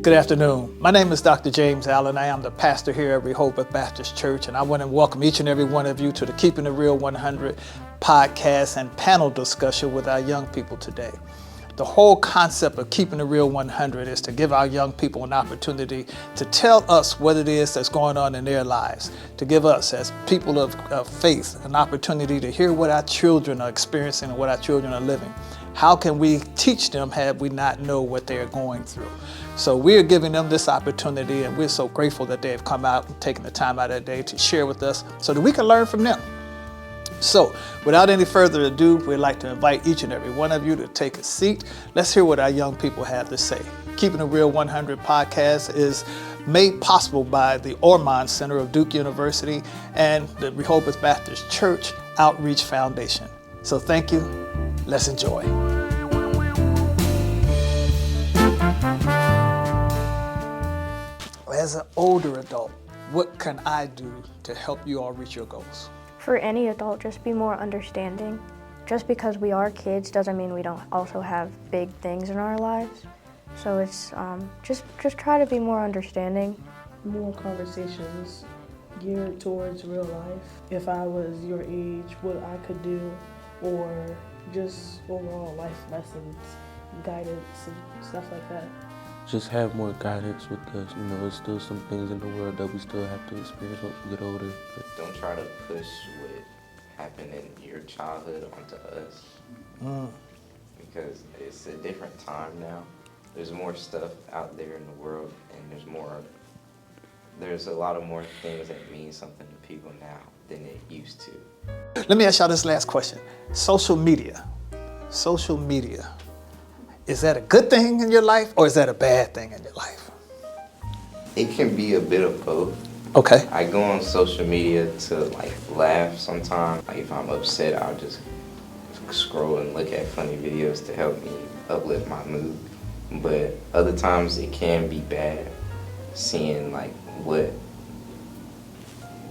Good afternoon. My name is Dr. James Allen. I am the pastor here at Rehoboth Baptist Church, and I want to welcome each and every one of you to the Keeping It Real 100 podcast and panel discussion with our young people today. The whole concept of Keeping It Real 100 is to give our young people an opportunity to tell us what it is that's going on in their lives, to give us as people of faith an opportunity to hear what our children are experiencing and what our children are living. How can we teach them had we not know what they're going through? So we're giving them this opportunity, and we're so grateful that they have come out and taken the time out of their day to share with us so that we can learn from them. So without any further ado, we'd like to invite each and every one of you to take a seat. Let's hear what our young people have to say. Keeping It Real 100 podcast is made possible by the Ormond Center of Duke University and the Rehoboth Baptist Church Outreach Foundation. So thank you. Let's enjoy. As an older adult, what can I do to help you all reach your goals? For any adult, just be more understanding. Just because we are kids doesn't mean we don't also have big things in our lives. So it's just try to be more understanding. More conversations geared towards real life. If I was your age, what I could do, or just overall life lessons, guidance, and stuff like that. Just have more guidance with us. You know, there's still some things in the world that we still have to experience once we get older. But don't try to push what happened in your childhood onto us. Because it's a different time now. There's more stuff out there in the world, and there's a lot of more things that mean something to people now than it used to. Let me ask y'all this last question. Social media, is that a good thing in your life or is that a bad thing in your life? It can be a bit of both. Okay. I go on social media to laugh sometimes. If I'm upset, I'll just scroll and look at funny videos to help me uplift my mood. But other times it can be bad, seeing what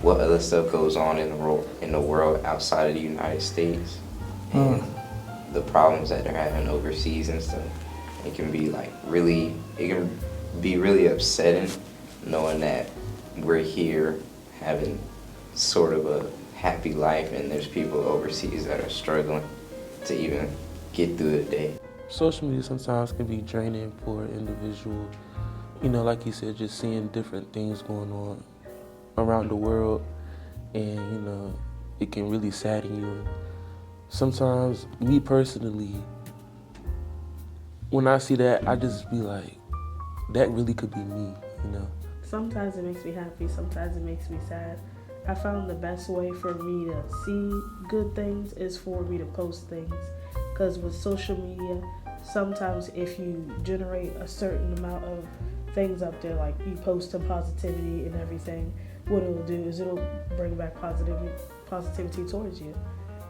other stuff goes on in the world outside of the United States, and the problems that they're having overseas and stuff. It can be really upsetting knowing that we're here having sort of a happy life and there's people overseas that are struggling to even get through the day. social media sometimes can be draining for an individual. You know, like you said, just seeing different things going on around the world, and you know, it can really sadden you. Sometimes, me personally, when I see that, I just be like, that really could be me, you know. Sometimes it makes me happy, sometimes it makes me sad. I found the best way for me to see good things is for me to post things. Because with social media, sometimes if you generate a certain amount of things up there, like you post some positivity and everything, what it'll do is it'll bring back positivity towards you.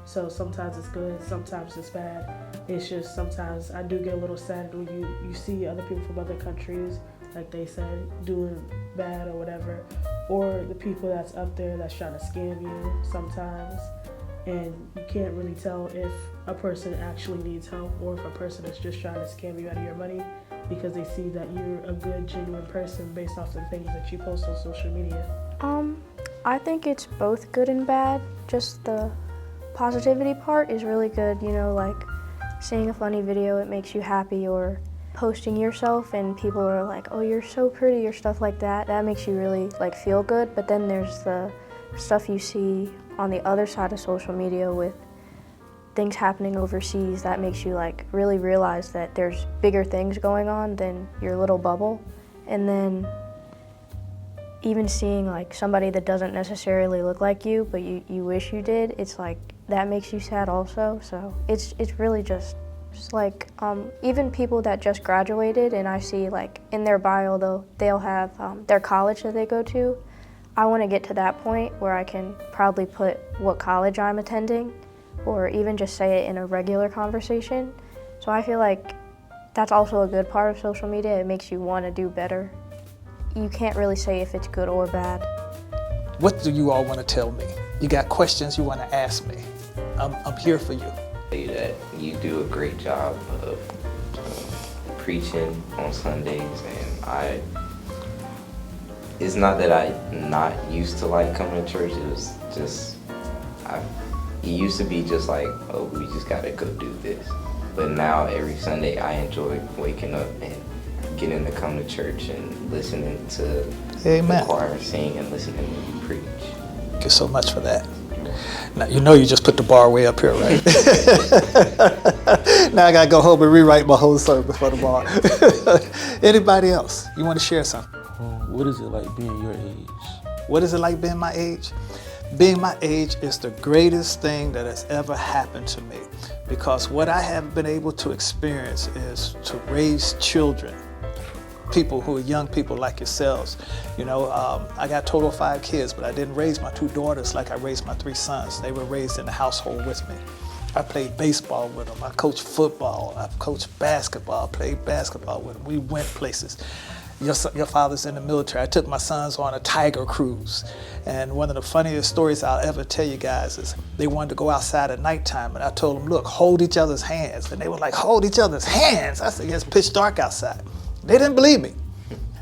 So sometimes it's good, sometimes it's bad. It's just sometimes I do get a little sad when you see other people from other countries, like they said, doing bad or whatever, or the people that's up there that's trying to scam you sometimes, and you can't really tell if a person actually needs help or if a person is just trying to scam you out of your money because they see that you're a good, genuine person based off the things that you post on social media. I think it's both good and bad. Just the positivity part is really good, you know, like seeing a funny video, it makes you happy, or posting yourself and people are like, oh, you're so pretty, or stuff like that. That makes you really feel good. But then there's the stuff you see on the other side of social media with things happening overseas that makes you really realize that there's bigger things going on than your little bubble. And then even seeing somebody that doesn't necessarily look like you, but you wish you did, it's that makes you sad also. So it's really just even people that just graduated, and I see in their bio they'll have their college that they go to. I want to get to that point where I can probably put what college I'm attending, or even just say it in a regular conversation. So I feel like that's also a good part of social media. It makes you want to do better. You can't really say if it's good or bad. What do you all want to tell me? You got questions you want to ask me? I'm here for you. Say that you do a great job of preaching on Sundays, and It's not that I not used to like coming to church. It was just, it used to be just like, oh, we just gotta go do this. But now every Sunday I enjoy waking up and getting to come to church and listening to Amen. the choir sing and listening to you preach. Thank you so much for that. Now, you know you just put the bar way up here, right? Now I got to go home and rewrite my whole sermon for the bar. Anybody else? You want to share something? What is it like being your age? What is it like being my age? Being my age is the greatest thing that has ever happened to me, because what I have been able to experience is to raise children, people who are young people like yourselves. You know, I got total 5 kids, but I didn't raise my 2 daughters like I raised my 3 sons. They were raised in the household with me. I played baseball with them. I coached football. I coached basketball, played basketball with them. We went places. Your father's in the military. I took my sons on a tiger cruise. And one of the funniest stories I'll ever tell you guys is they wanted to go outside at nighttime, and I told them, look, hold each other's hands. And they were like, hold each other's hands? I said, yeah, it's pitch dark outside. They didn't believe me.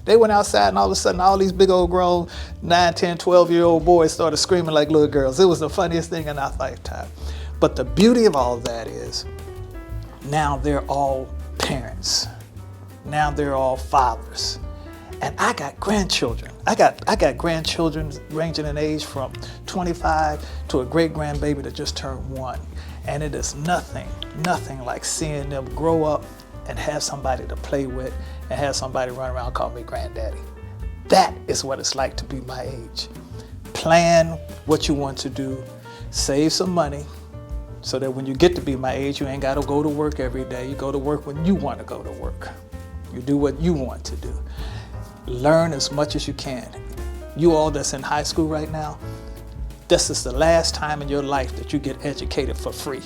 They went outside, and all of a sudden, all these big old grown 9, 10, 12-year-old boys started screaming like little girls. It was the funniest thing in our lifetime. But the beauty of all of that is now they're all parents. Now they're all fathers. And I got grandchildren. I got grandchildren ranging in age from 25 to a great grandbaby that just turned 1. And it is nothing like seeing them grow up and have somebody to play with and have somebody run around and call me granddaddy. That is what it's like to be my age. Plan what you want to do, save some money, so that when you get to be my age, you ain't got to go to work every day. You go to work when you want to go to work. You do what you want to do. Learn as much as you can. You all that's in high school right now, this is the last time in your life that you get educated for free.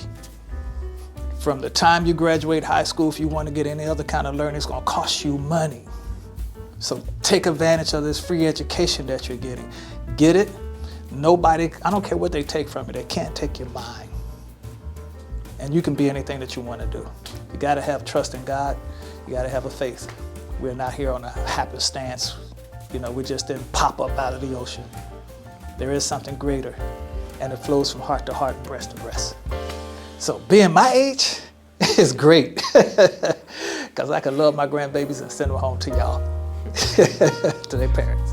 From the time you graduate high school, if you want to get any other kind of learning, it's going to cost you money. So take advantage of this free education that you're getting. Get it. Nobody, I don't care what they take from you, they can't take your mind. And you can be anything that you want to do. You got to have trust in God. You got to have a faith. We're not here on a happenstance. You know, we just didn't pop up out of the ocean. There is something greater, and it flows from heart to heart and breast to breast. So being my age is great, because I can love my grandbabies and send them home to y'all, to their parents.